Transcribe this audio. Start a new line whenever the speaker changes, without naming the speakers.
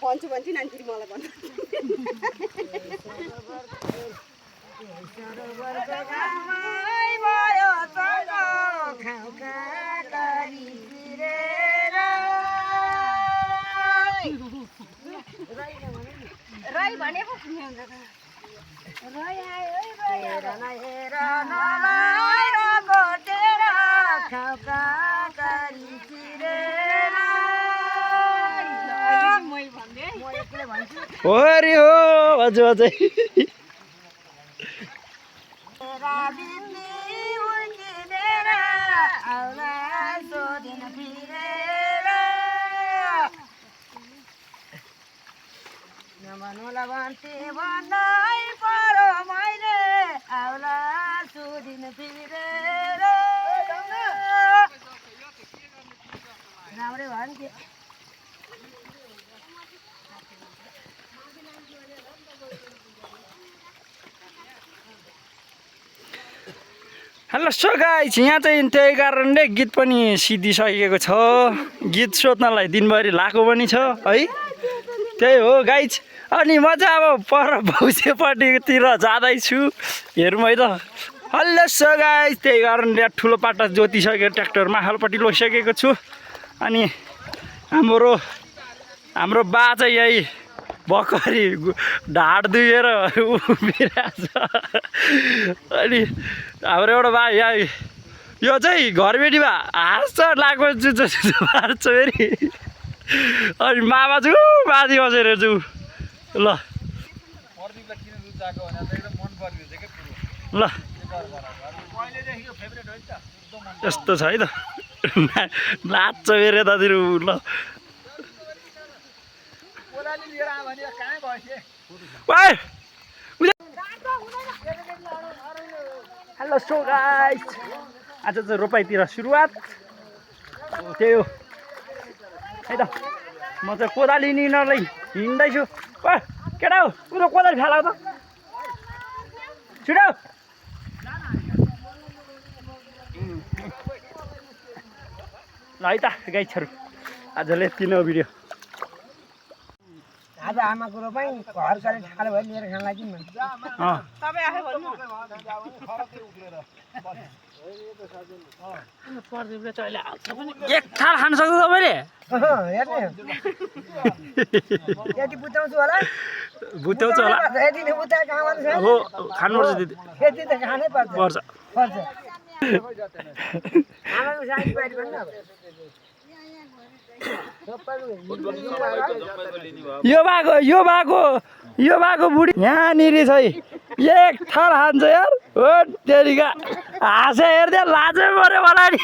भन्छु भन्छ नि फेरि मलाई भन्नु राई भनेको राई आयो हेर न हेर नलाई र गोटेर खाउका गरी चिरेर मै भन्दै म एक्लै भन्छु
हो रे हो अझै अझै
राबिनी उन्किनेर आउला सोधिन फिरेर नमनुला भन्थे भन्नै परो मैले आउला सोधिन फिरेर राम्रै भयो नि
हेलो सो गाइस यहाँ चाहिँ त्यही कारणले गीत पनि सिद्धिसकेको छ गीत सोध्नलाई दिनभरि लाएको पनि छ है त्यही हो गाइस अनि म चाहिँ अब पर भौसेपट्टितिर जाँदैछु हेरौँ है त हेलो सो गाइस त्यही कारणले ठुलो पाटा जोतिसकेको ट्र्याक्टर माखालपट्टि लगिसकेको छु अनि हाम्रो बा चाहिँ यही भर्खरै ढाड दुखेर उभिरहेछ अनि हाम्रो एउटा भाइ यहाँ यो चाहिँ घरबेटी भए हाँस्छ लाग्यो जस्तो मार्छ फेरि अनि मामा छु माथि बसेर छु ल ल यस्तो छ है त नाच्छ फेरि यतातिर ल हेलो सो गाइस आज चाहिँ रोपाइतिर सुरुवात त्यही हो है त म चाहिँ कोदाली लिनलाई हिँड्दैछु केटा हो उनीहरू कोदाली फ्याला त छिटो ल है त गाइसहरू आजले यति नै हो भिडियो
आज आमाको रोपाइ घर गरे ठाडो भयो लिएर खान लागि नि तपाईँ आफै भन्नु
एक थाल खान सक्छु तपाईँले
हेर्ने यति बुझाउँछु होला
बुझ्याउँछ होला
यति नै बुझाएको आमाले छैन
हो खानुपर्छ दिदी
यति त खानै पर्छ
पर्छ
आमाको साथी बाहिर भन्नु अब
यो भएको बुढी यहाँनिर छ एक थाल खान्छ यार हो तेरिका हाँसे हेर्दै लाजै पऱ्यो मलाई नि